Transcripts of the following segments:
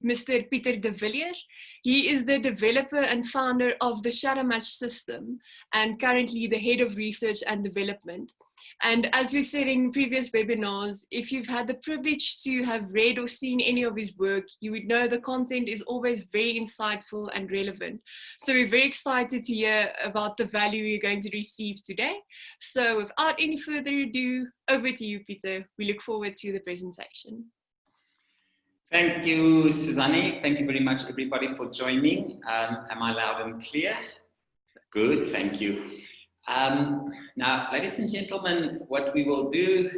Mr. Pieter de Villiers. He is the developer and founder of the Shadow Match system and currently the head of research and development. And as we said in previous webinars, if you've had the privilege to have read or seen any of his work, you would know the content is always very insightful and relevant. So we're very excited to hear about the value you're going to receive today. So without any further ado, over to you, Peter. We look forward to the presentation. Thank you, Suzanne. Thank you very much, everybody, for joining. Am I loud and clear? Good, thank you. Now, ladies and gentlemen, what we will do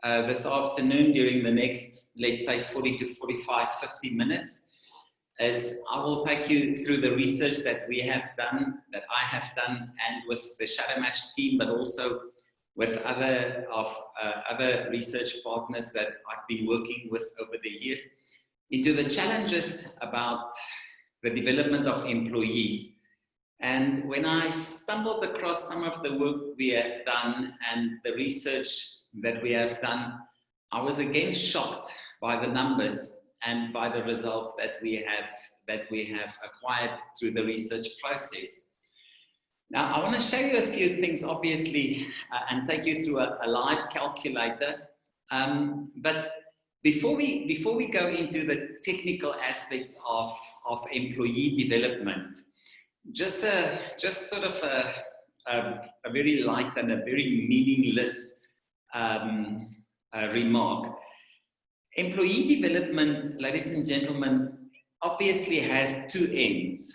this afternoon during the next, let's say, 40 to 45, 50 minutes, is I will take you through the research that we have done, that I have done, and with the Shadow Match team, but also with other research partners that I've been working with over the years, into the challenges about the development of employees. And when I stumbled across some of the work we have done and the research that we have done, I was again shocked by the numbers and by the results that we have acquired through the research process. Now, I want to show you a few things, obviously, and take you through a live calculator. But before we go into the technical aspects of employee development, just sort of a very light and a very meaningless remark. Employee development, ladies and gentlemen, obviously has two ends.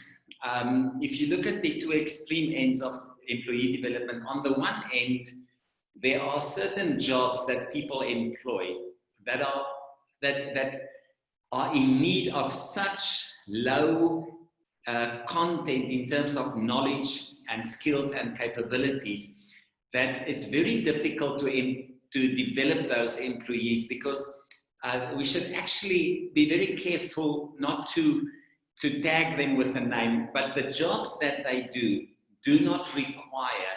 If you look at the two extreme ends of employee development, on the one end, there are certain jobs that people employ that are in need of such low content in terms of knowledge and skills and capabilities that it's very difficult to develop those employees, because we should actually be very careful not to tag them with a name, but the jobs that they do not require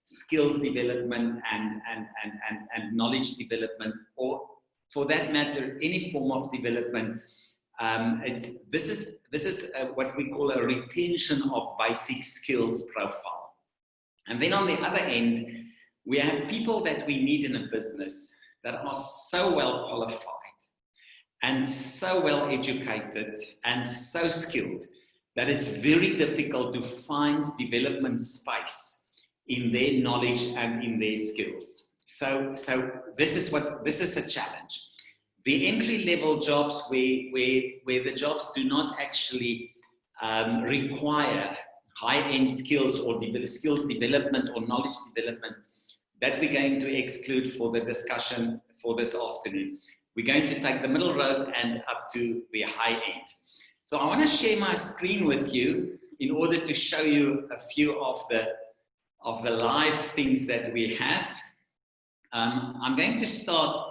skills development and knowledge development, or for that matter, any form of development. This is what we call a retention of basic skills profile. And then on the other end, we have people that we need in a business that are so well qualified and so well educated and so skilled that it's very difficult to find development space in their knowledge and in their skills. So this is a challenge. The entry-level jobs where the jobs do not actually require high-end skills or skills development or knowledge development, that we're going to exclude for the discussion for this afternoon. We're going to take the middle road and up to the high end. So I want to share my screen with you in order to show you a few of the live things that we have. I'm going to start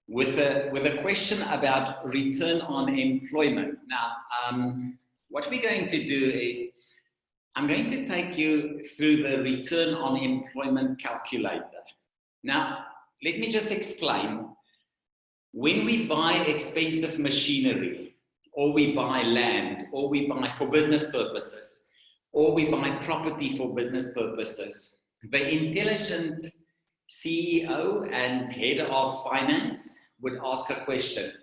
with a question about return on employment. Now, what we're going to do is I'm going to take you through the return on employment calculator. Now, let me just explain. When we buy expensive machinery, or we buy land, or we buy for business purposes, or we buy property for business purposes, the intelligent CEO and head of finance would ask a question: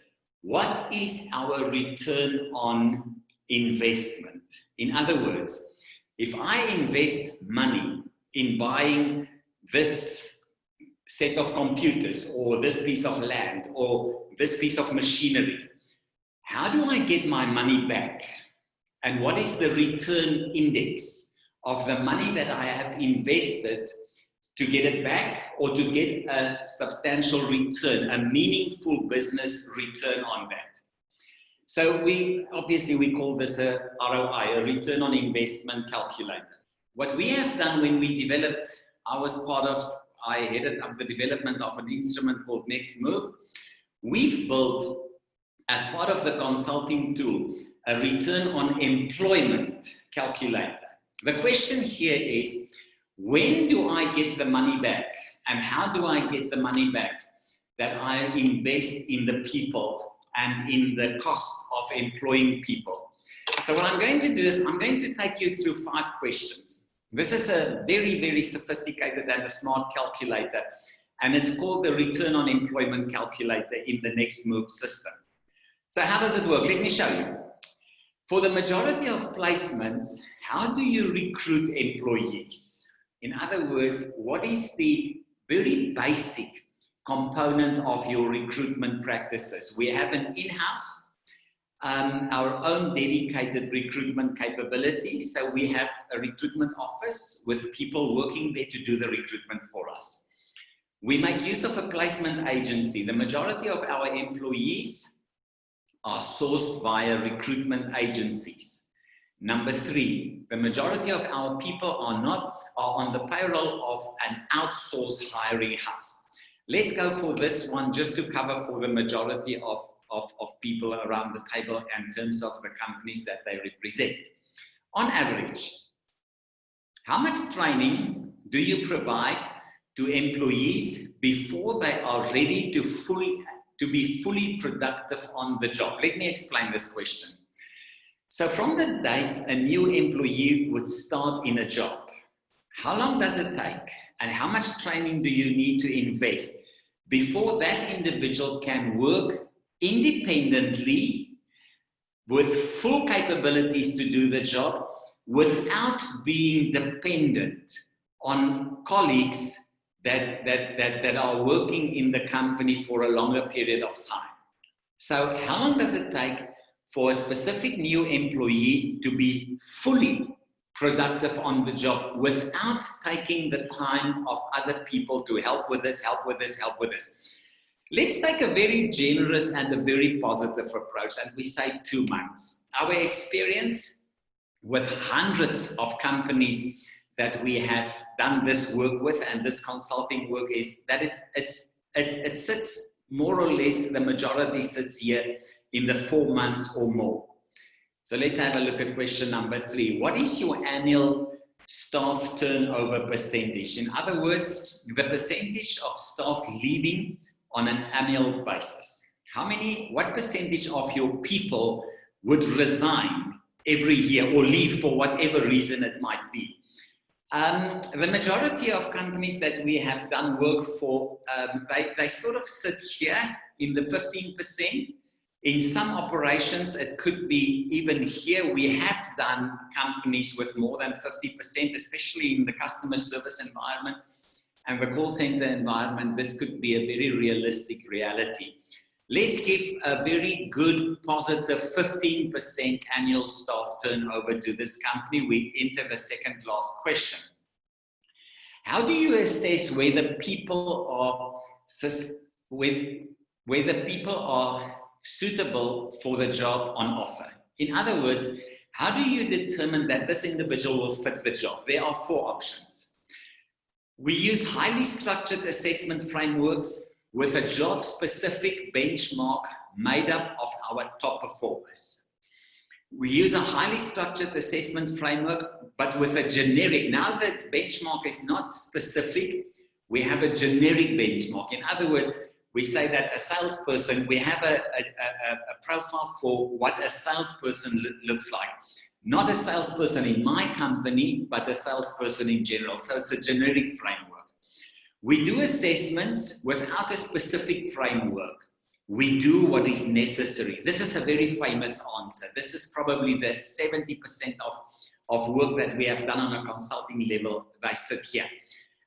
what is our return on investment? In other words, if I invest money in buying this set of computers, or this piece of land, or this piece of machinery, how do I get my money back? And what is the return index of the money that I have invested to get it back, or to get a substantial return, a meaningful business return on that? So we call this a ROI, a return on investment calculator. What we have done when we developed, I headed up the development of an instrument called Next Move. We've built, as part of the consulting tool, a return on employment calculator. The question here is, when do I get the money back? And how do I get the money back that I invest in the people and in the cost of employing people. So what I'm going to do is I'm going to take you through 5 questions. This is a very, very sophisticated and a smart calculator, and it's called the Return on Employment Calculator in the Next Move system. So how does it work? Let me show you. For the majority of placements, how do you recruit employees? In other words, what is the very basic component of your recruitment practices? We have an in-house, our own dedicated recruitment capability. So we have a recruitment office with people working there to do the recruitment for us. We make use of a placement agency. The majority of our employees are sourced via recruitment agencies. Number 3, the majority of our people are on the payroll of an outsourced hiring house. Let's go for this one just to cover for the majority of people around the table in terms of the companies that they represent. On average, how much training do you provide to employees before they are ready to be fully productive on the job? Let me explain this question. So from the date a new employee would start in a job, how long does it take and how much training do you need to invest before that individual can work independently with full capabilities to do the job without being dependent on colleagues that are working in the company for a longer period of time? So how long does it take for a specific new employee to be fully productive on the job without taking the time of other people to help with this, help with this, help with this? Let's take a very generous and a very positive approach, and we say 2 months. Our experience with hundreds of companies that we have done this work with and this consulting work is that it sits more or less, the majority sits here in the 4 months or more. So let's have a look at question number 3. What is your annual staff turnover percentage? In other words, the percentage of staff leaving on an annual basis. What percentage of your people would resign every year or leave for whatever reason it might be? The majority of companies that we have done work for, they sort of sit here in the 15%. In some operations, it could be even here. We have done companies with more than 50%, especially in the customer service environment and the call center environment. This could be a very realistic reality. Let's give a very good, positive 15% annual staff turnover to this company. We enter the second last question. How do you assess whether people are suitable for the job on offer? In other words, how do you determine that this individual will fit the job? There are 4 options. We use highly structured assessment frameworks with a job-specific benchmark made up of our top performers. We use a highly structured assessment framework, but with a generic. Now that benchmark is not specific, we have a generic benchmark. In other words, we say that a salesperson, we have a profile for what a salesperson looks like. Not a salesperson in my company, but a salesperson in general. So it's a generic framework. We do assessments without a specific framework. We do what is necessary. This is a very famous answer. This is probably the 70% of work that we have done on a consulting level. They sit here.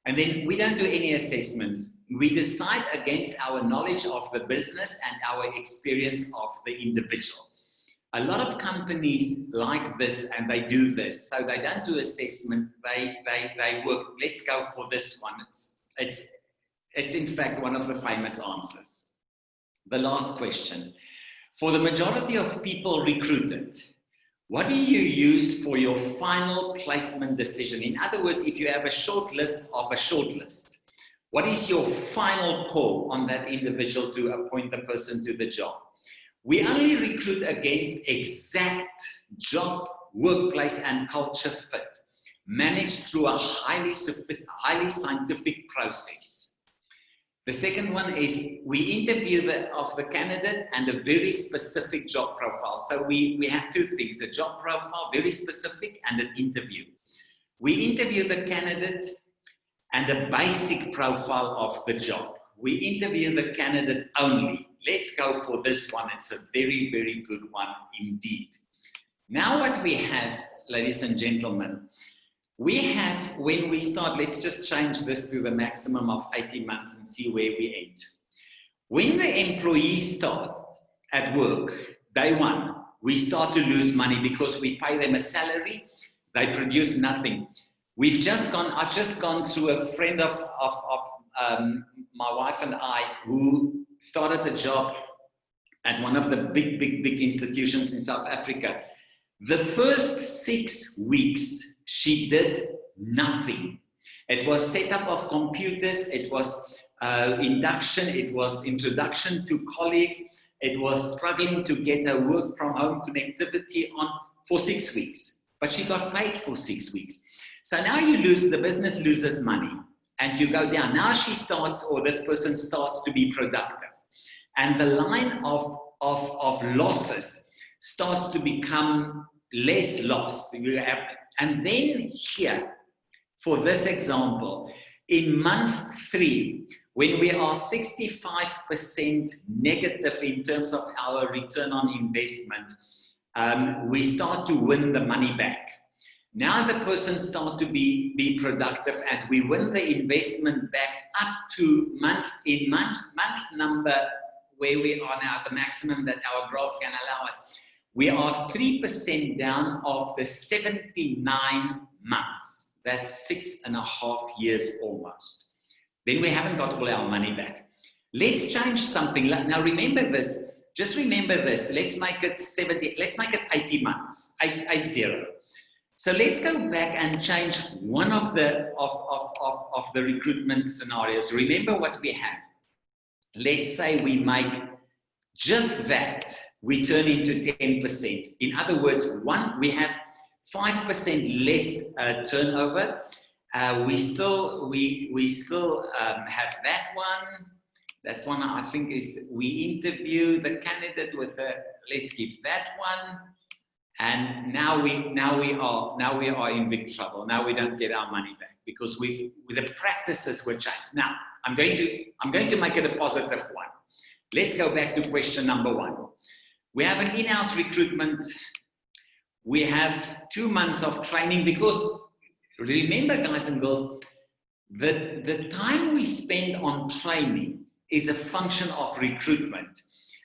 And then we don't do any assessments. We decide against our knowledge of the business and our experience of the individual. A lot of companies like this and they do this. So they don't do assessment, they work. Let's go for this one. It's in fact one of the famous answers. The last question. For the majority of people recruited, what do you use for your final placement decision? In other words, if you have a short list of a short list, what is your final call on that individual to appoint the person to the job? We only recruit against exact job, workplace, and culture fit, managed through a highly scientific process. The second one is we interview the candidate and a very specific job profile. So we have two things, a job profile, very specific, and an interview. We interview the candidate and a basic profile of the job. We interview the candidate only. Let's go for this one. It's a very, very good one indeed. Now what we have, ladies and gentlemen, we have, when we start, let's just change this to the maximum of 18 months and see where we end. When the employees start at work, day one, we start to lose money because we pay them a salary, they produce nothing. I've just gone through a friend of my wife and I who started a job at one of the big institutions in South Africa. The first 6 weeks, she did nothing. It was setup of computers, it was induction, it was introduction to colleagues, it was struggling to get a work from home connectivity on for 6 weeks. But she got paid for 6 weeks. So now the business loses money and you go down. Now she starts, or this person starts to be productive. And the line of losses starts to become less loss. And then here, for this example, in month 3, when we are 65% negative in terms of our return on investment, we start to win the money back. Now the person starts to be productive and we win the investment back up to month number where we are now, the maximum that our graph can allow us. We are 3% down after 79 months. That's 6.5 years almost. Then we haven't got all our money back. Let's change something. Now remember this, just remember this. Let's make it 80 months, 80. So let's go back and change one of the recruitment scenarios. Remember what we had. Let's say we make just that, we turn into 10%. In other words, we have 5% less turnover. We still have that one. That's one I think is we interview the candidate with let's give that one. And now we are in big trouble. Now we don't get our money back because the practices were changed. Now I'm going to make it a positive one. Let's go back to question number 1. We have an in-house recruitment. We have 2 months of training because remember, guys and girls, the time we spend on training is a function of recruitment.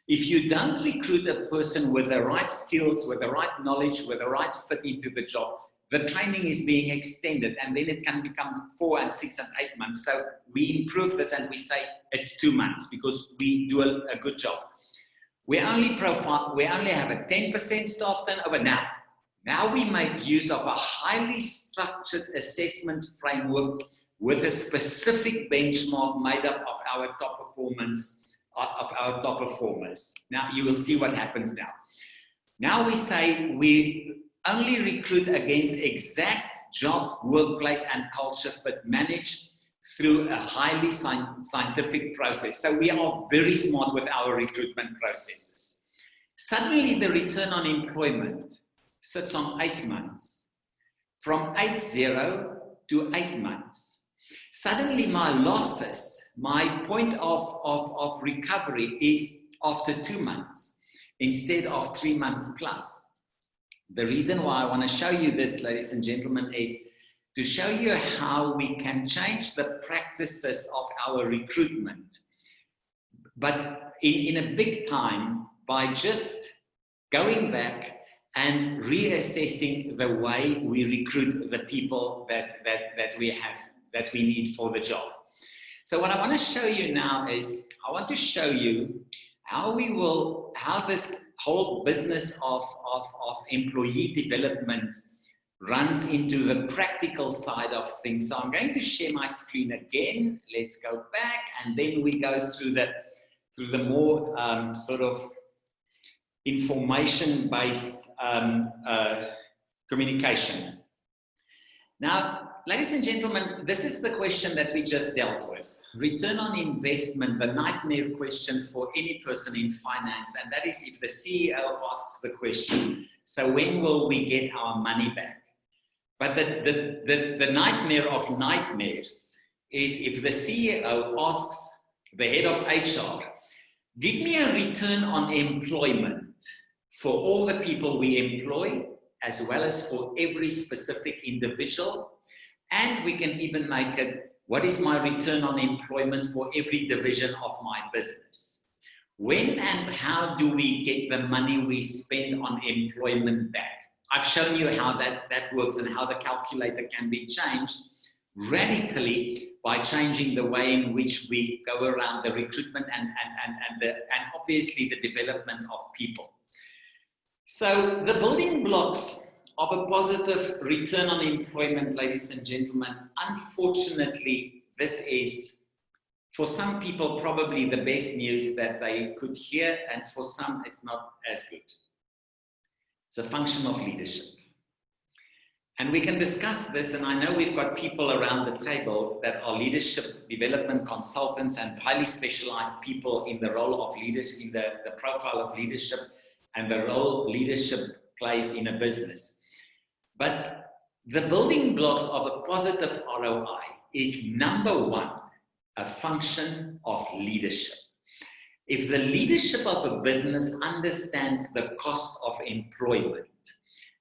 If you don't recruit a person with the right skills, with the right knowledge, with the right fit into the job, the training is being extended and then it can become 4 and 6 and 8 months. So we improve this and we say it's 2 months because we do a good job. We only have a 10% staff turnover now. Now we make use of a highly structured assessment framework with a specific benchmark made up of our top performers. Now you will see what happens now. Now we say we only recruit against exact job, workplace and culture fit managed through a highly scientific process. So we are very smart with our recruitment processes. Suddenly the return on employment sits on 8 months, from 80 to 8 months. Suddenly my losses, my point of recovery is after 2 months instead of 3 months plus. The reason why I want to show you this, ladies and gentlemen, is to show you how we can change the practices of our recruitment, but in a big time by just going back and reassessing the way we recruit the people that we need for the job. So what I want to show you now is I want to show you how this whole business of employee development runs into the practical side of things. So I'm going to share my screen again. Let's go back and then we go through the more sort of information-based communication. Now, ladies and gentlemen, this is the question that we just dealt with. Return on investment, the nightmare question for any person in finance, and that is if the CEO asks the question, so when will we get our money back? But the nightmare of nightmares is if the CEO asks the head of HR, give me a return on employment for all the people we employ, as well as for every specific individual. And we can even make it, what is my return on employment for every division of my business? When and how do we get the money we spend on employment back? I've shown you how that works and how the calculator can be changed radically by changing the way in which we go around the recruitment and obviously the development of people. So the building blocks of a positive return on employment, ladies and gentlemen, unfortunately, this is, for some people, probably the best news that they could hear, and for some, it's not as good. It's a function of leadership. And we can discuss this, and I know we've got people around the table that are leadership development consultants and highly specialized people in the role of leaders, in the profile of leadership and the role leadership plays in a business. But the building blocks of a positive ROI is, number one, a function of leadership. If the leadership of a business understands the cost of employment,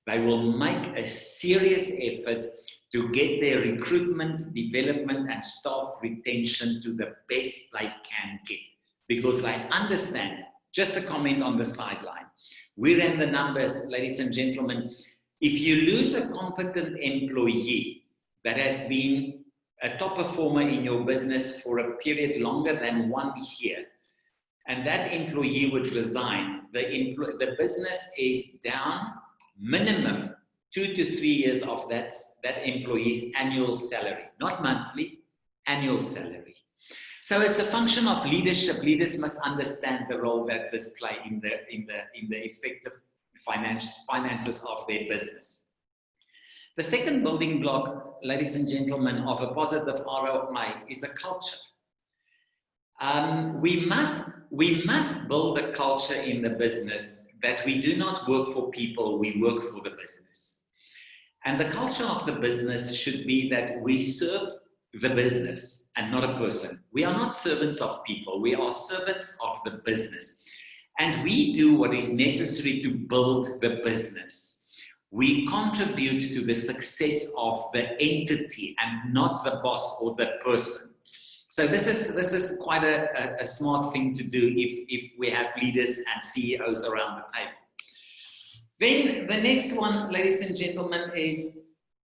they will make a serious effort to get their recruitment, development, and staff retention to the best they can get, because they understand. Just a comment on the sideline. We ran the numbers, ladies and gentlemen. If you lose a competent employee that has been a top performer in your business for a period longer than 1 year, and that employee would resign, the business is down minimum 2 to 3 years of that employee's annual salary, not monthly, annual salary. So it's a function of leadership. Leaders must understand the role that this play in the effective finances of their business. The second building block, ladies and gentlemen, of a positive ROI is a culture. We must build a culture in the business that we do not work for people, we work for the business. And the culture of the business should be that we serve the business and not a person. We are not servants of people, we are servants of the business. And we do what is necessary to build the business. We contribute to the success of the entity and not the boss or the person. So this is quite a smart thing to do if we have leaders and CEOs around the table. Then the next one, ladies and gentlemen, is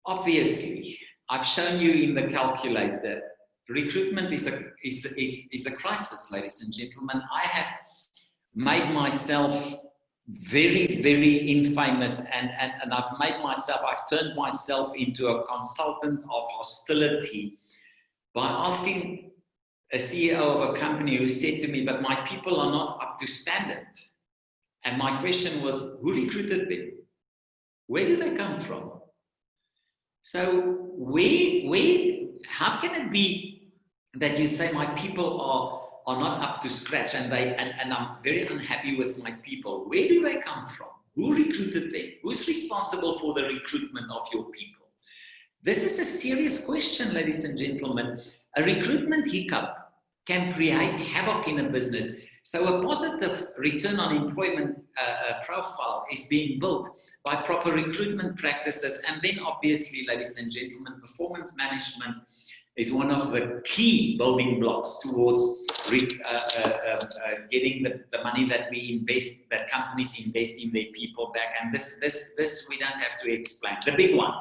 obviously, I've shown you in the calculator, recruitment is a crisis, ladies and gentlemen. I have made myself very, very infamous and I've turned myself into a consultant of hostility by asking a CEO of a company who said to me, but my people are not up to standard. And my question was, who recruited them? Where do they come from? So how can it be that you say my people are not up to scratch and I'm very unhappy with my people? Where do they come from? Who recruited them? Who's responsible for the recruitment of your people? This is a serious question, ladies and gentlemen. A recruitment hiccup can create havoc in a business. So a positive return on employment profile is being built by proper recruitment practices. And then obviously, ladies and gentlemen, performance management is one of the key building blocks towards getting the money that we invest, that companies invest in their people back. And this we don't have to explain. The big one.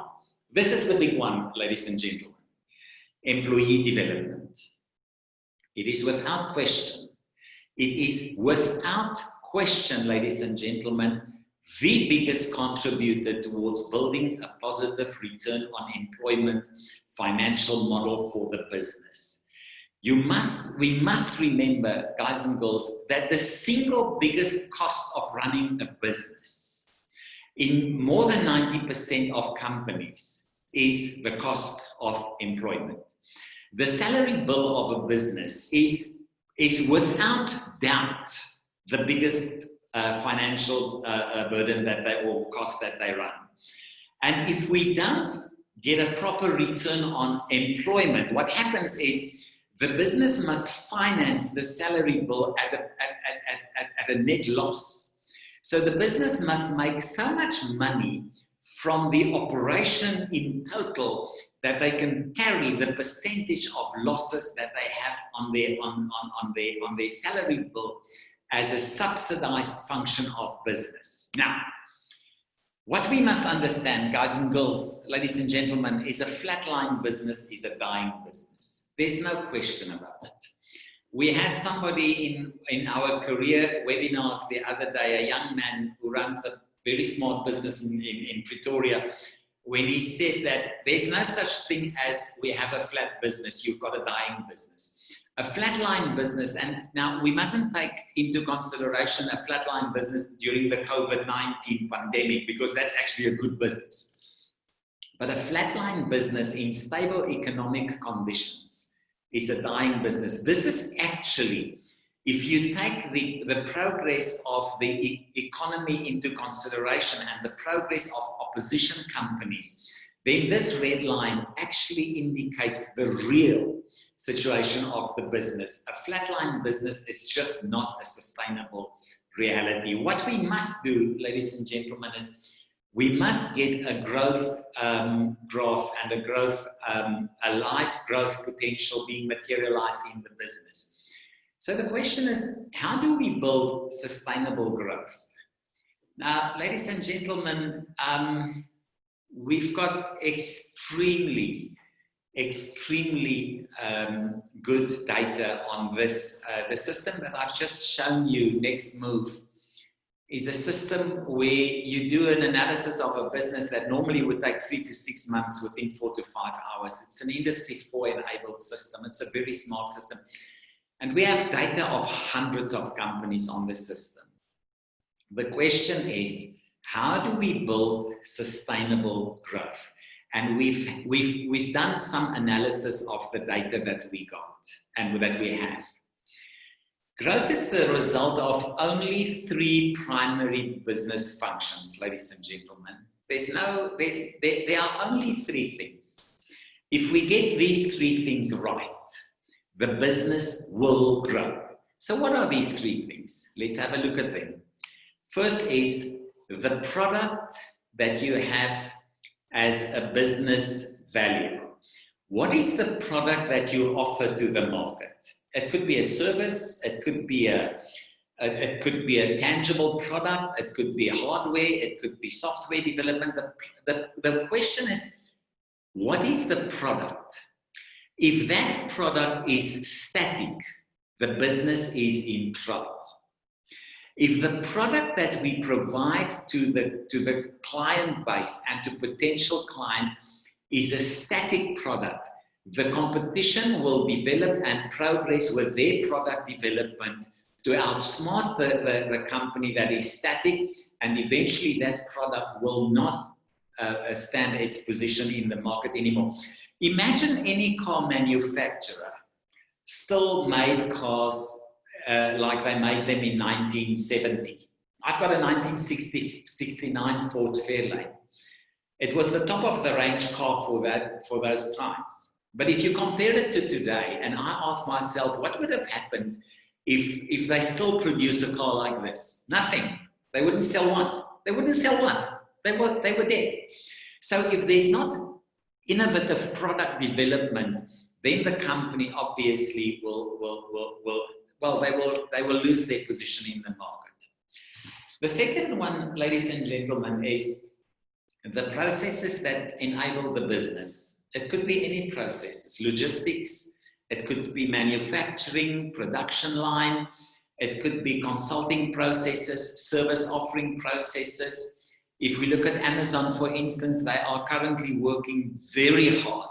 This is the big one, ladies and gentlemen. Employee development. It is without question. It is without question, ladies and gentlemen, the biggest contributor towards building a positive return on employment financial model for the business. We must remember, guys and girls, that the single biggest cost of running a business in more than 90% of companies is the cost of employment. The salary bill of a business is without doubt the biggest financial burden that they, or cost that they run. And if we don't get a proper return on employment, what happens is the business must finance the salary bill at a net loss. So the business must make so much money from the operation in total that they can carry the percentage of losses that they have on their salary bill as a subsidized function of business. Now, what we must understand, guys and girls, ladies and gentlemen, is a flatline business is a dying business. There's no question about it. We had somebody in our career webinars the other day, a young man who runs a very smart business in Pretoria, when he said that there's no such thing as we have a flat business, you've got a dying business. A flatline business, and now we mustn't take into consideration a flatline business during the COVID-19 pandemic, because that's actually a good business. But a flatline business in stable economic conditions is a dying business. This is actually, if you take the progress of the economy into consideration and the progress of opposition companies, then this red line actually indicates the real situation of the business. A flatline business is just not a sustainable reality. What we must do, ladies and gentlemen, is we must get a growth graph and a life growth potential being materialized in the business. So the question is, how do we build sustainable growth? Now, ladies and gentlemen, we've got extremely good data on this. The system that I've just shown you, Next Move, is a system where you do an analysis of a business that normally would take 3 to 6 months within 4 to 5 hours. It's an Industry 4 enabled system. It's a very smart system. And we have data of hundreds of companies on this system. The question is, how do we build sustainable growth? And we've done some analysis of the data that we got and that we have. Growth is the result of only 3 primary business functions, ladies and gentlemen. There are only 3 things. If we get these 3 things right, the business will grow. So what are these 3 things? Let's have a look at them. First is the product that you have as a business value. What is the product that you offer to the market? It could be a service, it could be a tangible product, it could be hardware, it could be software development. The question is, what is the product? If that product is static, the business is in trouble. If the product that we provide to the client base and to potential client is a static product, the competition will develop and progress with their product development to outsmart the company that is static, and eventually that product will not stand its position in the market anymore. Imagine any car manufacturer still made cars like they made them in 1970. I've got a 1969 Ford Fairlane. It was the top of the range car for those times. But if you compare it to today, and I ask myself, what would have happened if they still produce a car like this? Nothing. They wouldn't sell one. They wouldn't sell one. They were dead. So if there's not innovative product development, then the company obviously will lose their position in the market. The second one, ladies and gentlemen, is the processes that enable the business. It could be any processes, logistics, it could be manufacturing, production line, it could be consulting processes, service offering processes. If we look at Amazon, for instance, they are currently working very hard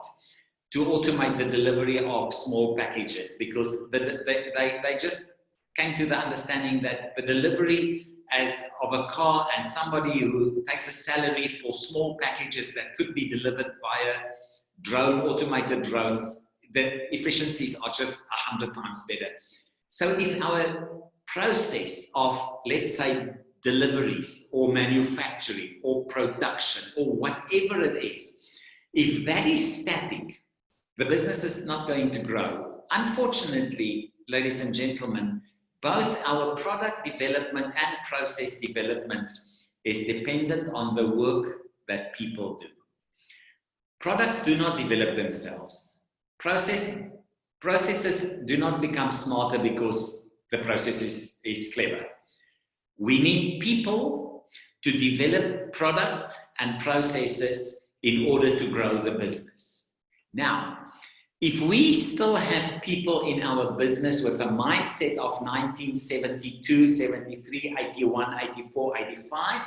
to automate the delivery of small packages, because they just came to the understanding that the delivery as of a car and somebody who takes a salary for small packages that could be delivered via drone, automated drones, the efficiencies are just 100 times better. So if our process of, let's say, deliveries or manufacturing or production or whatever it is, if that is static, the business is not going to grow. Unfortunately, ladies and gentlemen, both our product development and process development is dependent on the work that people do. Products do not develop themselves. Processes do not become smarter because the process is clever. We need people to develop product and processes in order to grow the business. Now, if we still have people in our business with a mindset of 1972, 73, 81, 84, 85,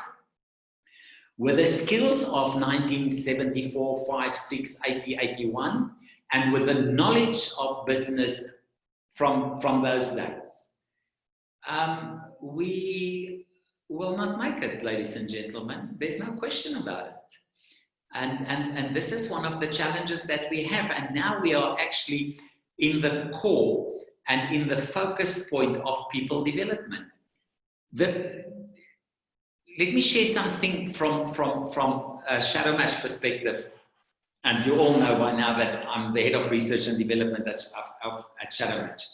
with the skills of 1974, 5, 6, 80, 81, and with the knowledge of business from those dates, we will not make it, ladies and gentlemen. There's no question about it. And this is one of the challenges that we have. And now we are actually in the core and in the focus point of people development. Let me share something from a Shadow Match perspective. And you all know by now that I'm the head of research and development at Shadow Match.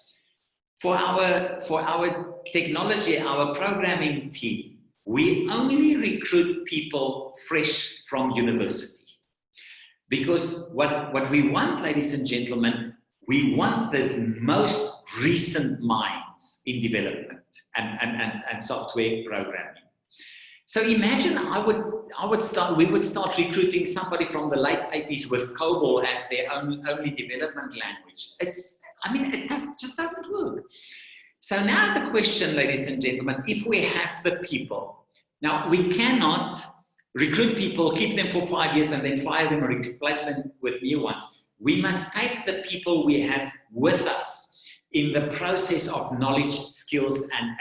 For our technology, our programming team, we only recruit people fresh from university. Because what we want, ladies and gentlemen, we want the most recent minds in development and software programming. So imagine we would start recruiting somebody from the late 80s with COBOL as their only development language. It just doesn't work. So now the question, ladies and gentlemen, if we have the people, now we cannot recruit people, keep them for 5 years and then fire them or replace them with new ones. We must take the people we have with us in the process of knowledge, skills, and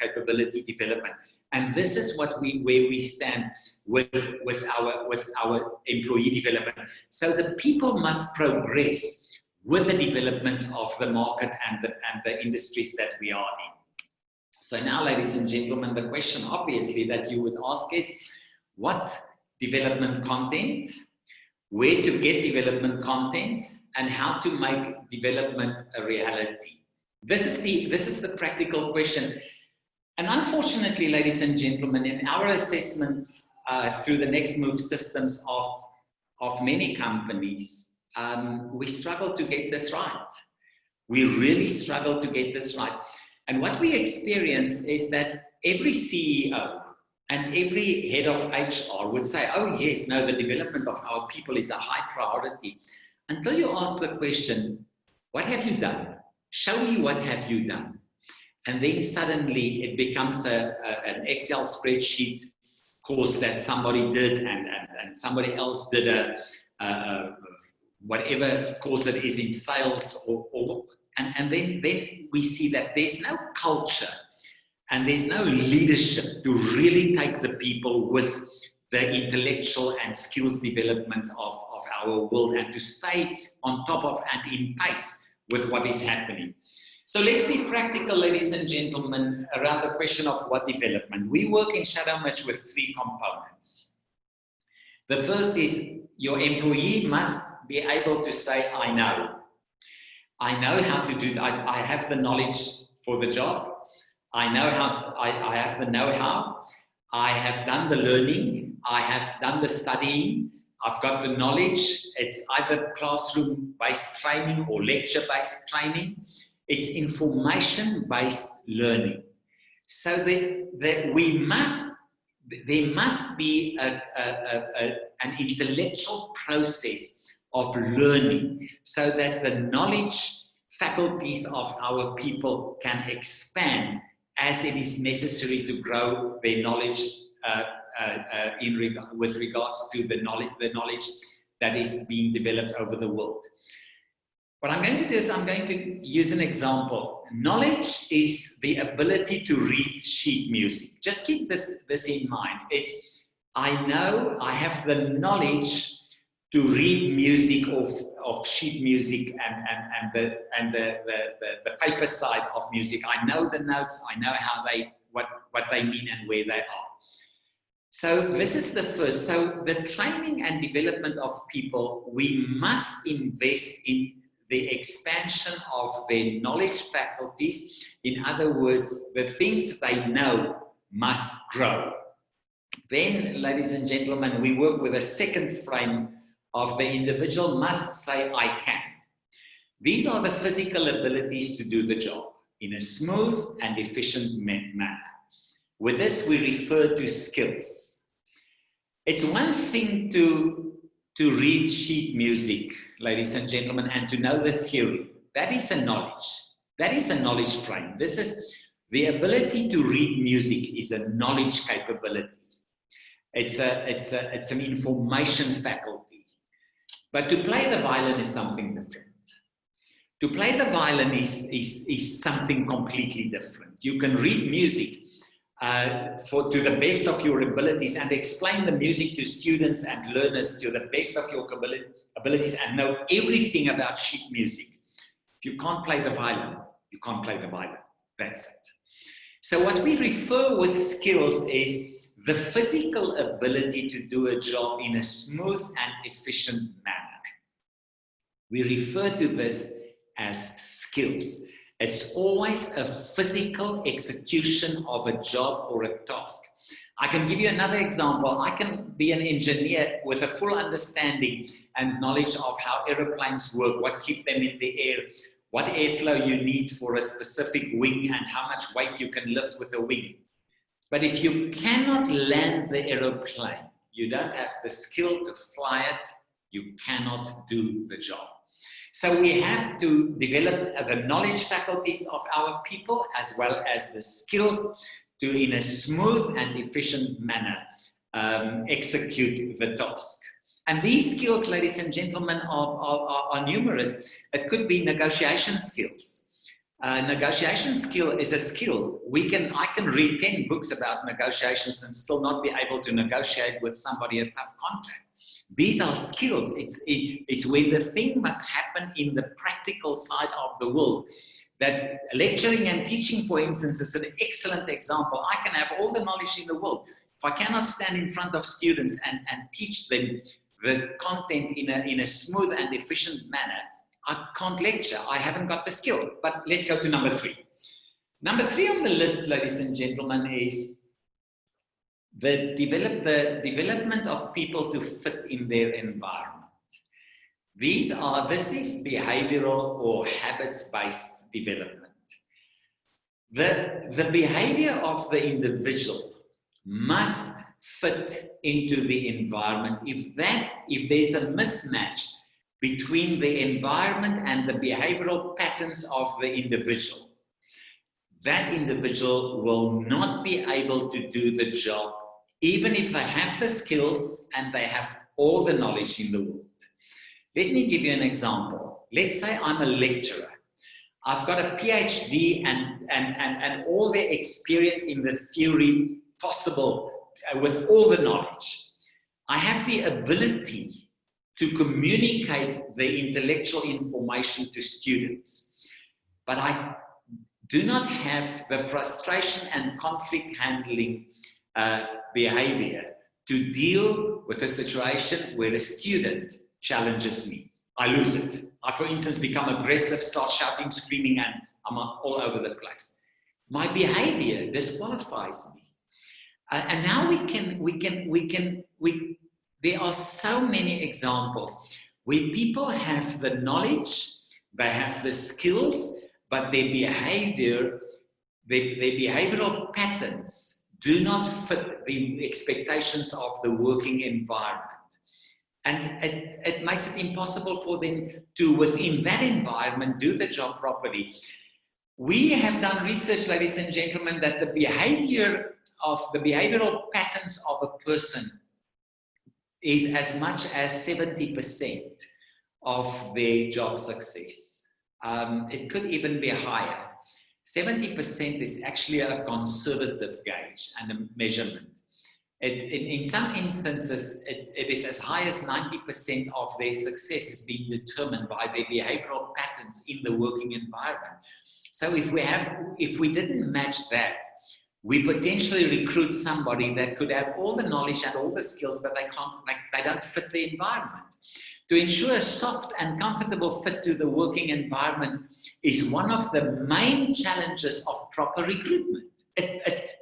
capability development. And this is where we stand with our employee development. So the people must progress with the developments of the market and the industries that we are in. So now, ladies and gentlemen, the question obviously that you would ask is, what development content, where to get development content, and how to make development a reality? This is the practical question. And unfortunately, ladies and gentlemen, in our assessments through the Next Move systems of many companies, we struggle to get this right. We really struggle to get this right. And what we experience is that every CEO and every head of HR would say, oh yes, no, the development of our people is a high priority. Until you ask the question, what have you done? Show me what have you done. And then suddenly it becomes an Excel spreadsheet course that somebody did and somebody else did a whatever course it is in sales and then we see that there's no culture and there's no leadership to really take the people with the intellectual and skills development of our world and to stay on top of and in pace with what is happening. So let's be practical, ladies and gentlemen, around the question of what development. We work in Shadow Match with 3 components. The first is your employee must be able to say, I know how to do that. I have the knowledge for the job. I have the know-how. I have done the learning. I have done the studying. I've got the knowledge. It's either classroom-based training or lecture-based training. It's information-based learning. So that there must be an intellectual process of learning so that the knowledge faculties of our people can expand as it is necessary to grow their knowledge with regards to the knowledge that is being developed over the world. What I'm going to do is I'm going to use an example. Knowledge is the ability to read sheet music. Just keep this in mind. I know I have the knowledge to read music of sheet music and the paper side of music. I know the notes, I know how what they mean and where they are. So this is the first. So the training and development of people, we must invest in the expansion of their knowledge faculties. In other words, the things they know must grow. Then, ladies and gentlemen, we work with a second frame of the individual must say, I can. These are the physical abilities to do the job in a smooth and efficient manner. With this, we refer to skills. It's one thing to read sheet music, ladies and gentlemen, and to know the theory. That is a knowledge. That is a knowledge frame. This is the ability to read music is a knowledge capability. It's an information faculty. But to play the violin is something different. To play the violin is something completely different. You can read music to the best of your abilities and explain the music to students and learners to the best of your abilities and know everything about sheet music. If you can't play the violin, you can't play the violin. That's it. So what we refer with skills is the physical ability to do a job in a smooth and efficient manner. We refer to this as skills. It's always a physical execution of a job or a task. I can give you another example. I can be an engineer with a full understanding and knowledge of how aeroplanes work, what keeps them in the air, what airflow you need for a specific wing, and how much weight you can lift with a wing. But if you cannot land the aeroplane, you don't have the skill to fly it, you cannot do the job. So we have to develop the knowledge faculties of our people as well as the skills to, in a smooth and efficient manner, execute the task. And these skills, ladies and gentlemen, are numerous. It could be negotiation skills. Negotiation skill is a skill. I can read 10 books about negotiations and still not be able to negotiate with somebody a tough contract. These are skills. It's when the thing must happen in the practical side of the world. That lecturing and teaching, for instance, is an excellent example. I can have all the knowledge in the world. If I cannot stand in front of students and teach them the content in a smooth and efficient manner, I can't lecture. I haven't got the skill. But let's go to number 3. Number 3 on the list, ladies and gentlemen, is the development of people to fit in their environment. This is behavioral or habits-based development. The behavior of the individual must fit into the environment. If there's a mismatch between the environment and the behavioral patterns of the individual, that individual will not be able to do the job, even if they have the skills and they have all the knowledge in the world. Let me give you an example. Let's say I'm a lecturer. I've got a PhD and all the experience in the theory possible with all the knowledge. I have the ability to communicate the intellectual information to students, but I do not have the frustration and conflict handling behavior to deal with a situation where a student challenges me. I lose it. I, for instance, become aggressive, start shouting, screaming, and I'm all over the place. My behavior disqualifies me. And now there are so many examples where people have the knowledge, they have the skills, but their behavior, their behavioral patterns do not fit the expectations of the working environment. And it makes it impossible for them to, within that environment, do the job properly. We have done research, ladies and gentlemen, that the behavioral patterns of a person is as much as 70% of their job success. It could even be higher. 70% is actually a conservative gauge and a measurement. In some instances, it is as high as 90% of their success is being determined by their behavioral patterns in the working environment. So if we didn't match that, we potentially recruit somebody that could have all the knowledge and all the skills, but they don't fit the environment. To ensure a soft and comfortable fit to the working environment is one of the main challenges of proper recruitment.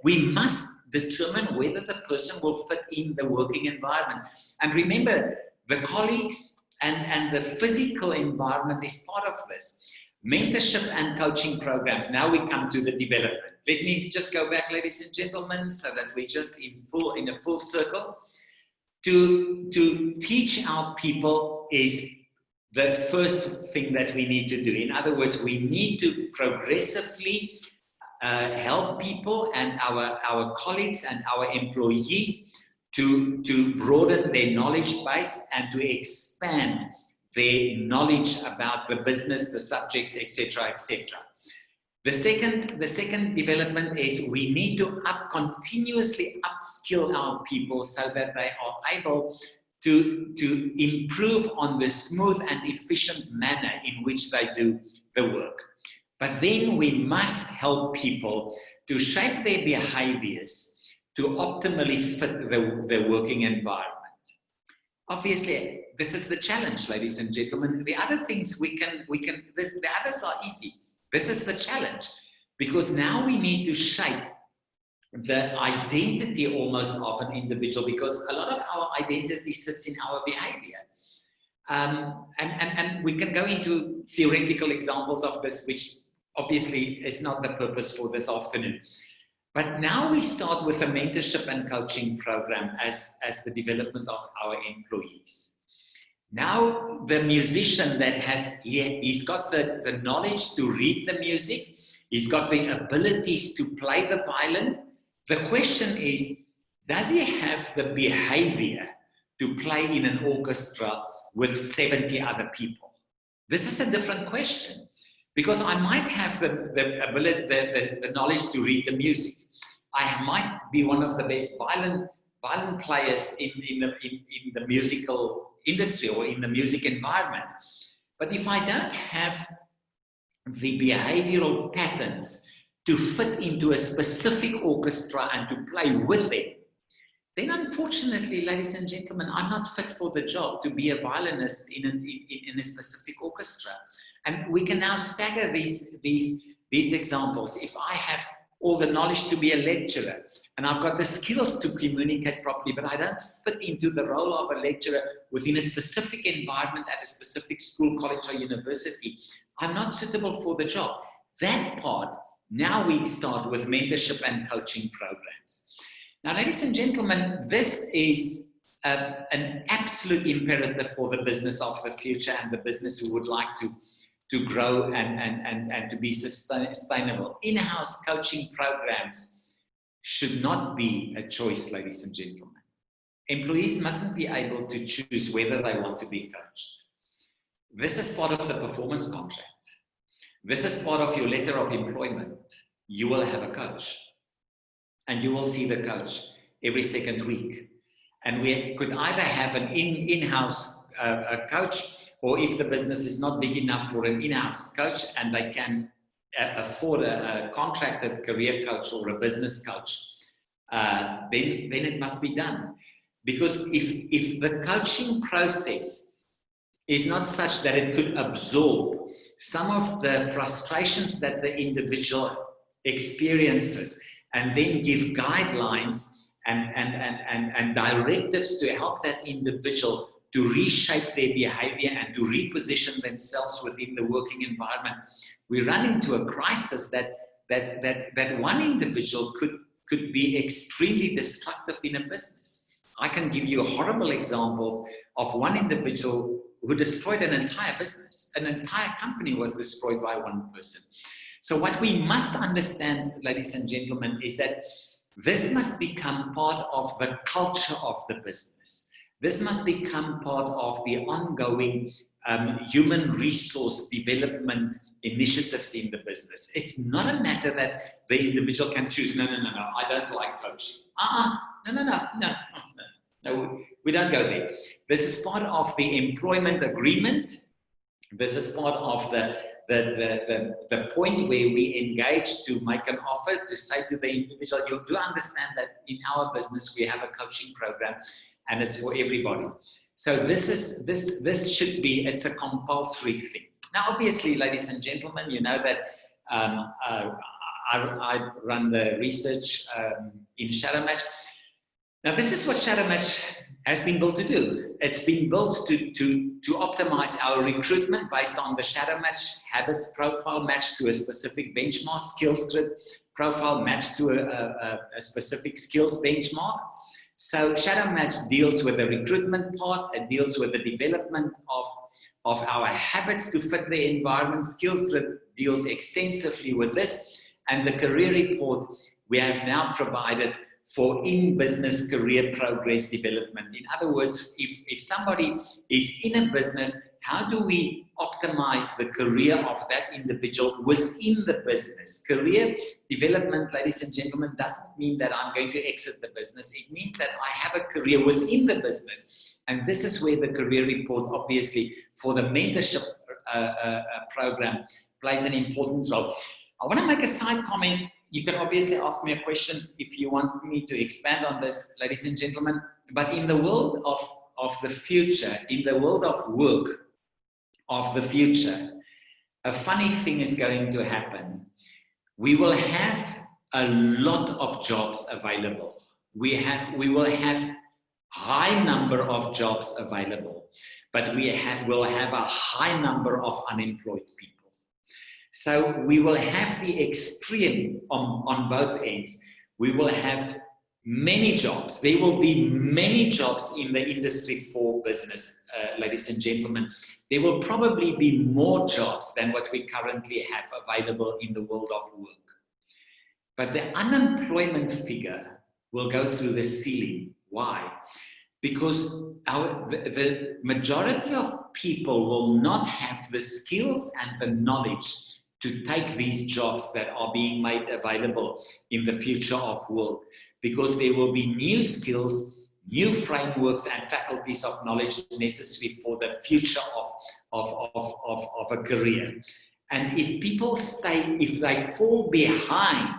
We must determine whether the person will fit in the working environment. And remember, the colleagues and the physical environment is part of this. Mentorship and coaching programs. Now we come to the development. Let me just go back, ladies and gentlemen, so that we're just in a full circle. To teach our people is the first thing that we need to do. In other words, we need to progressively help people and our colleagues and our employees to broaden their knowledge base and to expand their knowledge about the business, the subjects, etc., etc. The second development is we need to continuously upskill our people so that they are able to improve on the smooth and efficient manner in which they do the work. But then we must help people to shape their behaviors to optimally fit the working environment. Obviously, this is the challenge, ladies and gentlemen. The other things the others are easy. This is the challenge, because now we need to shape the identity almost of an individual, because a lot of our identity sits in our behavior. And we can go into theoretical examples of this, which obviously is not the purpose for this afternoon. But now we start with a mentorship and coaching program as the development of our employees. Now the musician that he's got the knowledge to read the music, he's got the abilities to play the violin. The question is, does he have the behavior to play in an orchestra with 70 other people? This is a different question, because I might have the ability, the knowledge to read the music. I might be one of the best violin players in the musical industry or in the music environment. But if I don't have the behavioral patterns to fit into a specific orchestra and to play with them, then unfortunately, ladies and gentlemen, I'm not fit for the job to be a violinist in a specific orchestra. And we can now stagger these examples. If I have all the knowledge to be a lecturer, and I've got the skills to communicate properly, but I don't fit into the role of a lecturer within a specific environment at a specific school, college, or university, I'm not suitable for the job. That part, now we start with mentorship and coaching programs. Now, ladies and gentlemen, this is an absolute imperative for the business of the future and the business who would like to grow and to be sustainable. In-house coaching programs should not be a choice, ladies and gentlemen. Employees mustn't be able to choose whether they want to be coached. This is part of the performance contract. This is part of your letter of employment. You will have a coach, and you will see the coach every second week. And we could either have an in-house coach, or if the business is not big enough for an in-house coach and they can afford a contracted career coach or a business coach, then it must be done. Because if the coaching process is not such that it could absorb some of the frustrations that the individual experiences and then give guidelines and directives to help that individual to reshape their behavior and to reposition themselves within the working environment, we run into a crisis that one individual could be extremely destructive in a business. I can give you horrible examples of one individual who destroyed an entire business. An entire company was destroyed by one person. So what we must understand, ladies and gentlemen, is that this must become part of the culture of the business. This must become part of the ongoing human resource development initiatives in the business. It's not a matter that the individual can choose, no, I don't like coaching. No, we don't go there. This is part of the employment agreement. This is part of the point where we engage to make an offer to say to the individual, you do understand that in our business we have a coaching program and it's for everybody. So this should be, it's a compulsory thing. Now, obviously, ladies and gentlemen, you know that I run the research in Shadow Match. Now, this is what Shadow Match has been built to do. It's been built to optimize our recruitment based on the Shadow Match habits profile matched to a specific benchmark, skills grid profile matched to a specific skills benchmark. So Shadow Match deals with the recruitment part, it deals with the development of our habits to fit the environment. Skills Grid deals extensively with this, and the career report we have now provided for in-business career progress development. In other words, if somebody is in a business, how do we optimize the career of that individual within the business? Career development, ladies and gentlemen, doesn't mean that I'm going to exit the business. It means that I have a career within the business. And this is where the career report, obviously, for the mentorship program plays an important role. I want to make a side comment. You can obviously ask me a question if you want me to expand on this, ladies and gentlemen. But in the world of the future, in the world of work of the future, a funny thing is going to happen. We will have a lot of jobs available. We will have high number of jobs available, but we'll have a high number of unemployed people. So we will have the extreme on both ends. We will have many jobs. There will be many jobs in the industry for business, ladies and gentlemen. There will probably be more jobs than what we currently have available in the world of work. But the unemployment figure will go through the ceiling. Why? Because the majority of people will not have the skills and the knowledge to take these jobs that are being made available in the future of work, because there will be new skills, new frameworks and faculties of knowledge necessary for the future of a career. And if people if they fall behind,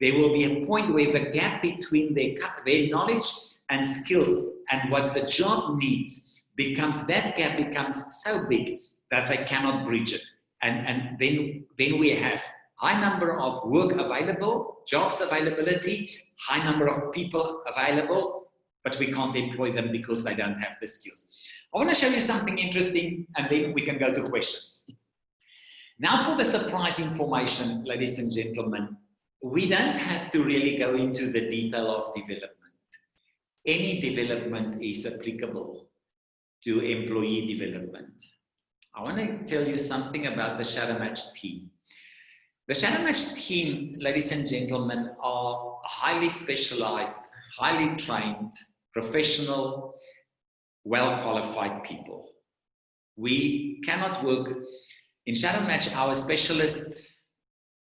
there will be a point where the gap between their knowledge and skills and what the job needs that gap becomes so big that they cannot bridge it. And then we have high number of work available, jobs availability, high number of people available, but we can't employ them because they don't have the skills. I want to show you something interesting, and then we can go to questions. Now for the surprise information, ladies and gentlemen, we don't have to really go into the detail of development. Any development is applicable to employee development. I want to tell you something about the Shadow Match team. The Shadow Match team, ladies and gentlemen, are highly specialized, highly trained, professional, well-qualified people. We cannot work in Shadow Match. Our specialist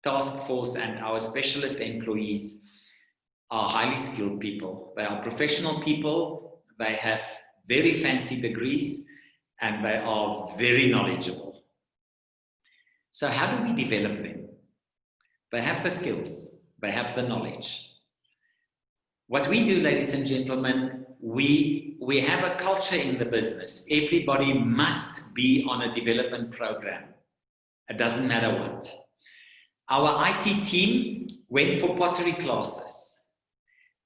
task force and our specialist employees are highly skilled people. They are professional people. They have very fancy degrees, and they are very knowledgeable. So how do we develop them? They have the skills, they have the knowledge. What we do, ladies and gentlemen, we have a culture in the business. Everybody must be on a development program. It doesn't matter what. Our IT team went for pottery classes.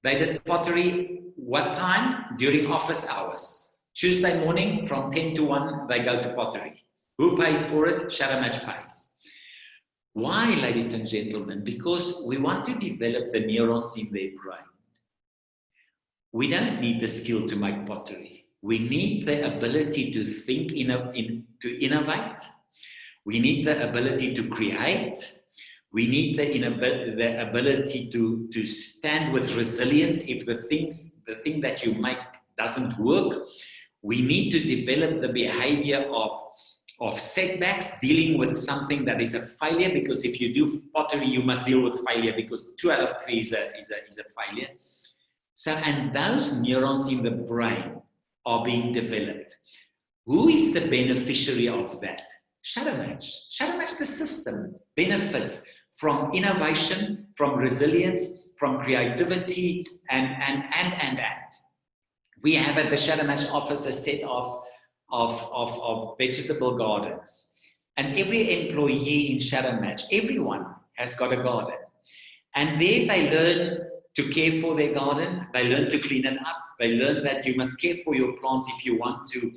They did pottery what time? During office hours. Tuesday morning from 10 to 1, they go to pottery. Who pays for it? Shadow Match pays. Why, ladies and gentlemen? Because we want to develop the neurons in their brain. We don't need the skill to make pottery. We need the ability to think, to innovate. We need the ability to create. We need the ability to stand with resilience if the thing that you make doesn't work. We need to develop the behavior of setbacks, dealing with something that is a failure, because if you do pottery, you must deal with failure, because 2 out of 3 is a failure. So, and those neurons in the brain are being developed. Who is the beneficiary of that? Shadowmatch. Shadowmatch, the system, benefits from innovation, from resilience, from creativity, and. We have at the Shadowmatch office a set of vegetable gardens. And every employee in Shadowmatch, everyone has got a garden. And there they learn to care for their garden, they learn to clean it up, they learn that you must care for your plants if you want to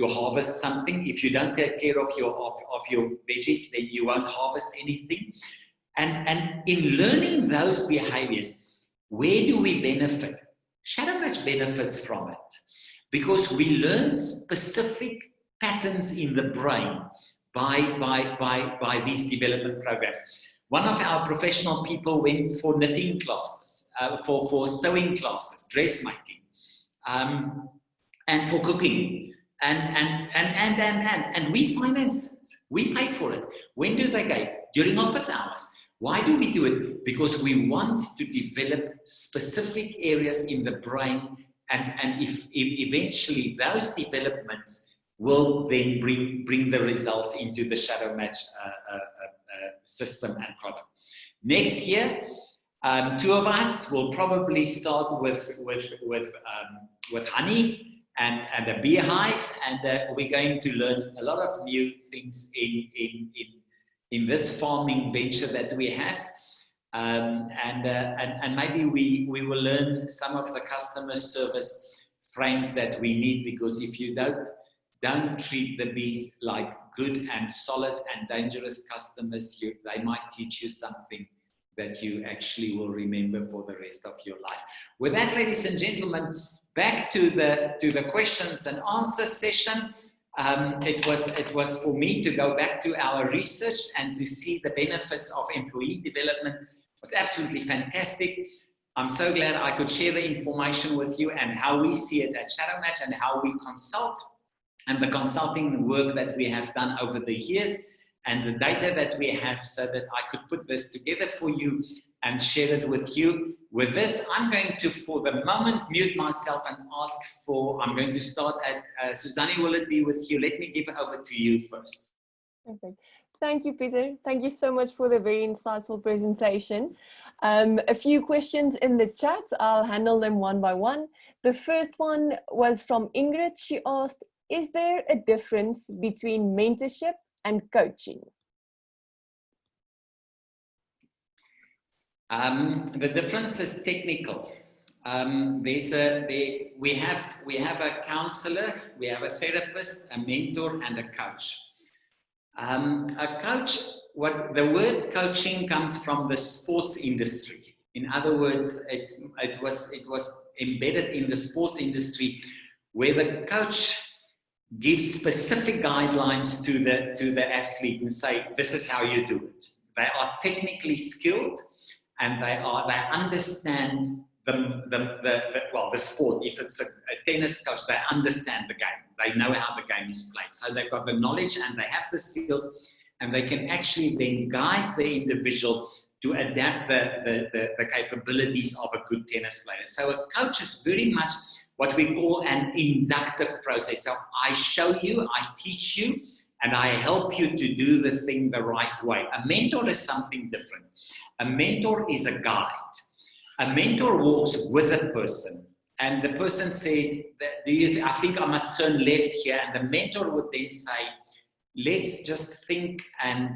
harvest something. If you don't take care of your veggies, then you won't harvest anything. And in learning those behaviors, where do we benefit? Shadowmatch benefits from it because we learn specific patterns in the brain by these development programs. One of our professional people went for knitting classes, for sewing classes, dressmaking, and for cooking, and we finance it. We pay for it. When do they go? During office hours. Why do we do it? Because we want to develop specific areas in the brain, and if eventually those developments will then bring the results into the Shadowmatch system and product. Next year, 2 of us will probably start with honey and a beehive, and we're going to learn a lot of new things in this farming venture that we have, and maybe we will learn some of the customer service frames that we need, because if you don't treat the bees like good and solid and dangerous customers, they might teach you something that you actually will remember for the rest of your life. With that, ladies and gentlemen, back to the questions and answers session. It was for me to go back to our research and to see the benefits of employee development. It was absolutely fantastic. I'm so glad I could share the information with you and how we see it at Shadowmatch and how we consult, and the consulting work that we have done over the years and the data that we have, so that I could put this together for you and share it with you. With this, I'm going to, for the moment, mute myself and ask for, I'm going to start at, Susanne, will it be with you? Let me give it over to you first. Perfect. Thank you, Peter. Thank you so much for the very insightful presentation. A few questions in the chat. I'll handle them one by one. The first one was from Ingrid. She asked, is there a difference between mentorship and coaching? The difference is technical. We have a counselor, we have a therapist, a mentor, and a coach. A coach, the word coaching comes from the sports industry. In other words, it was embedded in the sports industry, where the coach gives specific guidelines to the athlete and say, this is how you do it. They are technically skilled, and they understand the sport. If it's a tennis coach, they understand the game. They know how the game is played. So they've got the knowledge and they have the skills, and they can actually then guide the individual to adapt the capabilities of a good tennis player. So a coach is very much what we call an inductive process. So I show you, I teach you, and I help you to do the thing the right way. A mentor is something different. A mentor is a guide. A mentor walks with a person, and the person says, I think I must turn left here, and the mentor would then say, let's just think and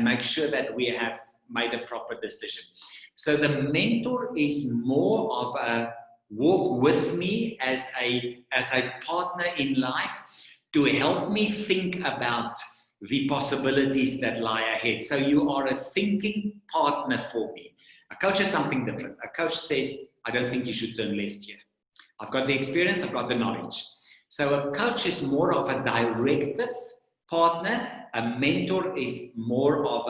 make sure that we have made a proper decision. So the mentor is more of a walk with me as a partner in life, to help me think about the possibilities that lie ahead. So you are a thinking partner for me. A coach is something different. A coach says, I don't think you should turn left here. I've got the experience, I've got the knowledge. So a coach is more of a directive partner. A mentor is more of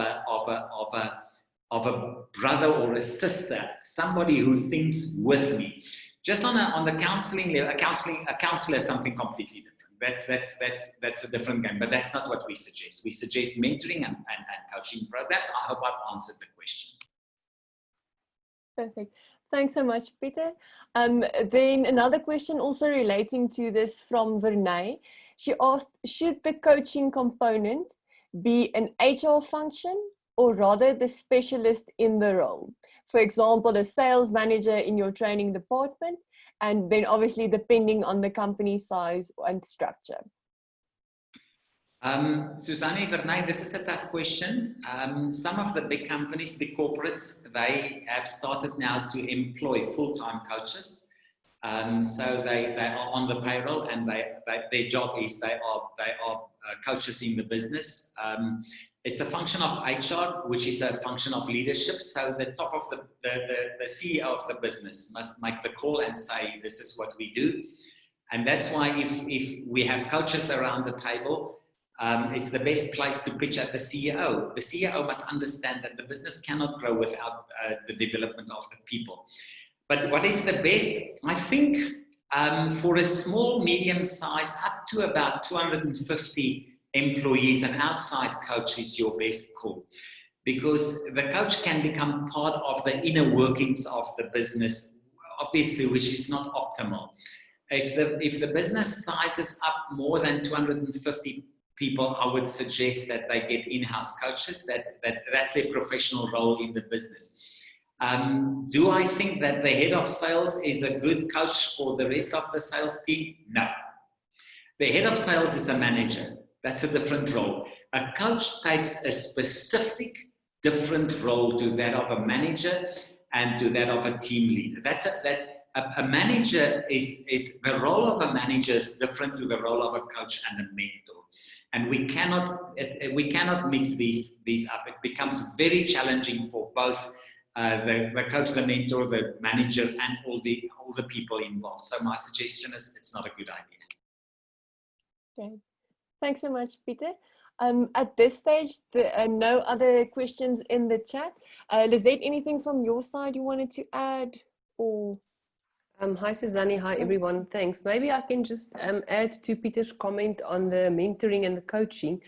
a brother or a sister, somebody who thinks with me. Just on the counseling level, a counselor is something completely different. That's a different game, but that's not what we suggest. We suggest mentoring and coaching programs. I hope I've answered the question. Perfect. Thanks so much, Peter. Then another question also relating to this from Vernay. She asked, should the coaching component be an HR function or rather the specialist in the role? For example, a sales manager in your training department, and then obviously depending on the company size and structure. Susanne, Vernay, this is a tough question. Some of the big companies, big corporates, they have started now to employ full-time coaches. So they are on the payroll, and their job is they are coaches in the business. It's a function of HR, which is a function of leadership. So the top of the CEO of the business must make the call and say, this is what we do. And that's why if we have coaches around the table, it's the best place to pitch at the CEO. The CEO must understand that the business cannot grow without the development of the people. But what is the best? I think for a small, medium size, up to about 250 employees, an outside coach is your best call. Because the coach can become part of the inner workings of the business, obviously, which is not optimal. If the business sizes up more than 250 people, I would suggest that they get in-house coaches. That's their professional role in the business. Do I think that the head of sales is a good coach for the rest of the sales team? No. The head of sales is a manager. That's a different role. A coach takes a specific different role to that of a manager and to that of a team leader. A manager is the role of a manager is different to the role of a coach and a mentor. And we cannot mix these up. It becomes very challenging for both the coach, the mentor, the manager, and all the people involved. So my suggestion is it's not a good idea. Okay. Thanks so much, Peter. At this stage, there are no other questions in the chat. Lizette, anything from your side you wanted to add? Or Hi, Susanne. Hi, everyone. Thanks. Maybe I can just add to Peter's comment on the mentoring and the coaching.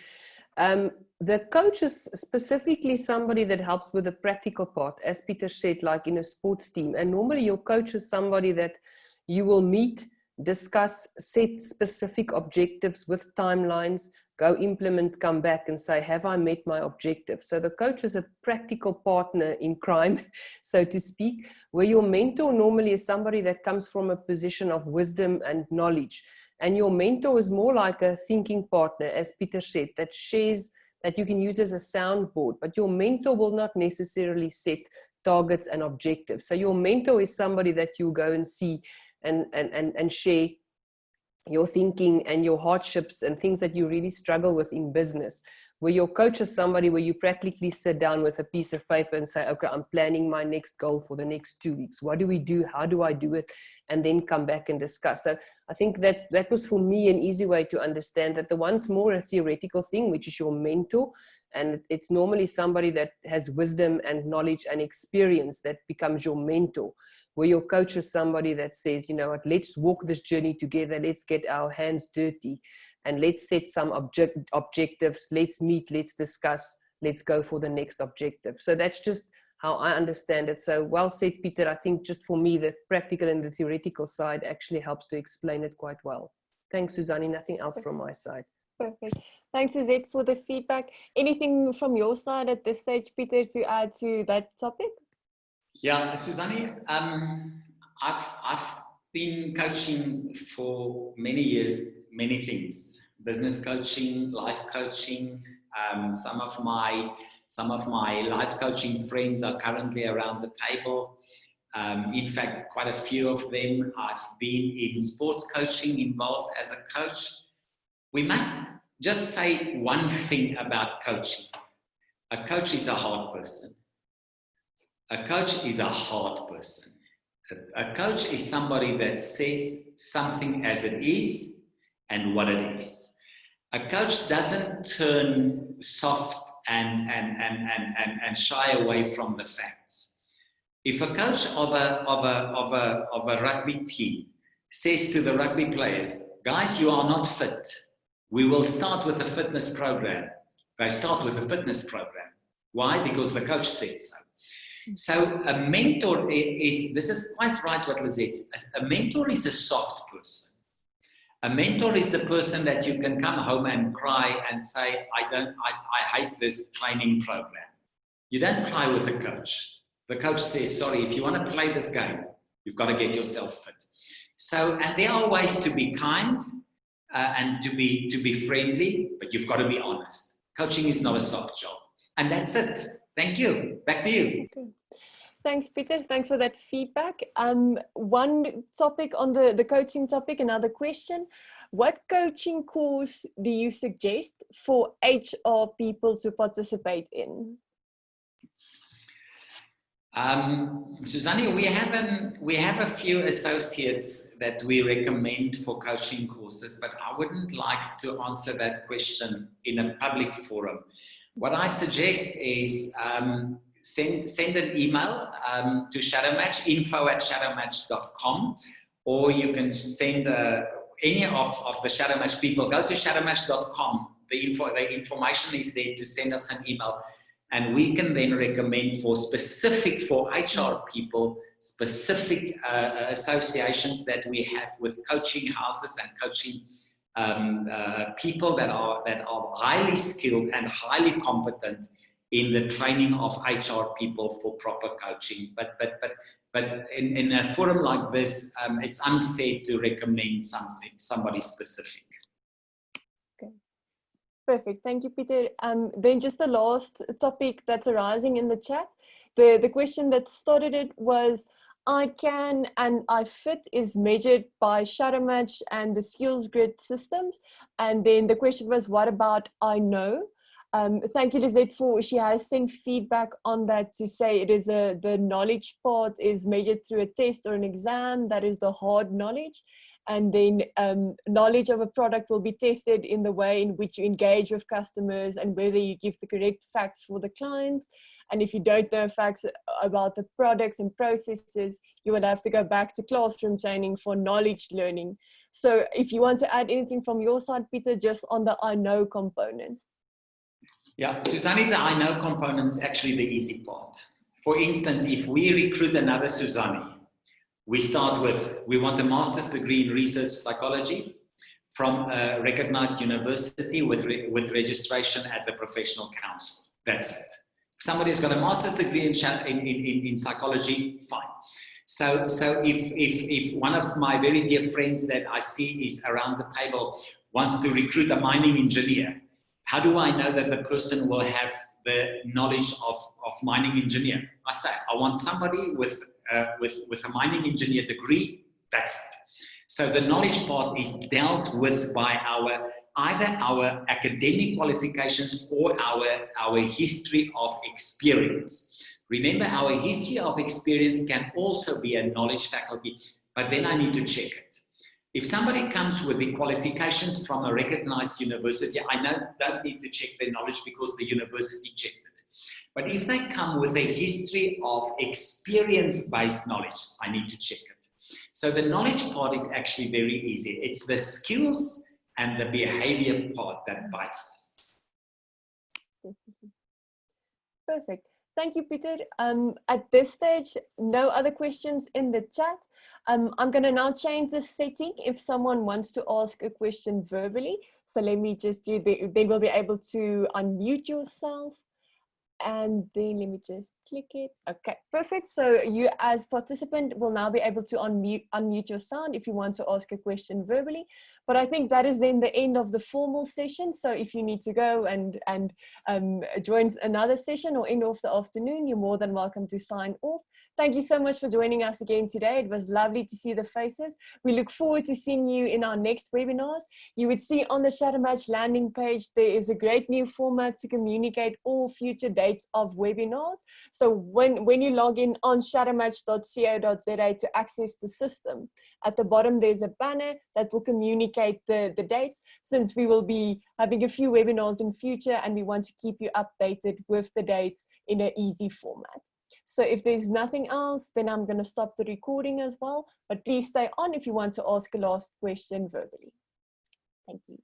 The coach is specifically somebody that helps with the practical part, as Peter said, like in a sports team. And normally your coach is somebody that you will meet, discuss, set specific objectives with timelines, go implement, come back and say, have I met my objective? So the coach is a practical partner in crime, so to speak, where your mentor normally is somebody that comes from a position of wisdom and knowledge. And your mentor is more like a thinking partner, as Peter said, that shares, that you can use as a soundboard, but your mentor will not necessarily set targets and objectives. So your mentor is somebody that you'll go and see and share your thinking and your hardships and things that you really struggle with in business. Where your coach is somebody where you practically sit down with a piece of paper and say, okay, I'm planning my next goal for the next 2 weeks. What do we do? How do I do it? And then come back and discuss. So I think that was for me an easy way to understand that the one's more a theoretical thing, which is your mentor. And it's normally somebody that has wisdom and knowledge and experience that becomes your mentor. Where your coach is somebody that says, you know what, let's walk this journey together. Let's get our hands dirty and let's set some objectives. Let's meet, let's discuss, let's go for the next objective. So that's just how I understand it. So well said, Peter. I think just for me, the practical and the theoretical side actually helps to explain it quite well. Thanks, Susanne. Nothing else from my side. perfect. Thanks, Suzette, for the feedback. Anything from your side at this stage, Peter, to add to that topic? Yeah, Susanne, I've been coaching for many years, many things: business coaching, life coaching. Some of my life coaching friends are currently around the table. In fact, quite a few of them. I've been in sports coaching, involved as a coach. We must just say one thing about coaching. A coach is a hard person. A coach is a hard person. A coach is somebody that says something as it is and what it is. A coach doesn't turn soft and shy away from the facts. If a coach of a rugby team says to the rugby players, guys, you are not fit, we will start with a fitness program. They start with a fitness program. Why? Because the coach said so. So a mentor this is quite right what Lizette said. A mentor is a soft person. A mentor is the person that you can come home and cry and say, I hate this training program. You don't cry with a coach. The coach says, sorry, if you want to play this game, you've got to get yourself fit. So, and there are ways to be kind and to be friendly, but you've got to be honest. Coaching is not a soft job. And that's it. Thank you. Back to you. Okay. Thanks, Peter. Thanks for that feedback. One topic on the coaching topic, another question. What coaching course do you suggest for HR people to participate in? Susanne, we have a few associates that we recommend for coaching courses, but I wouldn't like to answer that question in a public forum. What I suggest is send an email to Shadowmatch, info@shadowmatch.com, or you can send any of the Shadowmatch people. Go to shadowmatch.com. The information is there to send us an email, and we can then recommend for HR people, specific associations that we have with coaching houses and coaching people that are highly skilled and highly competent in the training of HR people for proper coaching. But in a forum like this, it's unfair to recommend somebody specific. Okay, perfect. Thank you, Peter. Then just the last topic that's arising in the chat. The question that started it was, I can and I fit is measured by Shadowmatch and the skills grid systems. And then the question was, what about I know? Thank you, Lizette, she has sent feedback on that to say it is the knowledge part is measured through a test or an exam. That is the hard knowledge. And then knowledge of a product will be tested in the way in which you engage with customers and whether you give the correct facts for the clients. And if you don't know facts about the products and processes, you would have to go back to classroom training for knowledge learning. So if you want to add anything from your side, Peter, just on the I know component. Yeah, Susanne, the I know component is actually the easy part. For instance, if we recruit another Susanne, we start with, we want a master's degree in research psychology from a recognized university with registration at the professional council. That's it. If somebody's got a master's degree in psychology, fine. So if one of my very dear friends that I see is around the table wants to recruit a mining engineer, how do I know that the person will have the knowledge of mining engineer? I say, I want somebody with a mining engineer degree, that's it. So the knowledge part is dealt with by either our academic qualifications or our history of experience. Remember, our history of experience can also be a knowledge faculty, but then I need to check it. If somebody comes with the qualifications from a recognized university, I don't need to check their knowledge because the university checked it. But if they come with a history of experience-based knowledge, I need to check it. So the knowledge part is actually very easy. It's the skills and the behavior part that bites us. Perfect. Thank you, Peter. At this stage, no other questions in the chat. I'm going to now change the setting if someone wants to ask a question verbally. So let me just do the, then we'll be able to unmute yourself. And then let me just click it. Okay, perfect. So you as participant will now be able to unmute your sound if you want to ask a question verbally. But I think that is then the end of the formal session. So if you need to go and join another session or end of the afternoon, you're more than welcome to sign off. Thank you so much for joining us again today. It was lovely to see the faces. We look forward to seeing you in our next webinars. You would see on the Shadowmatch landing page, there is a great new format to communicate all future dates of webinars. So when you log in on shadowmatch.co.za to access the system, at the bottom there's a banner that will communicate the dates, since we will be having a few webinars in future and we want to keep you updated with the dates in an easy format. So if there's nothing else, then I'm going to stop the recording as well. But please stay on if you want to ask a last question verbally. Thank you.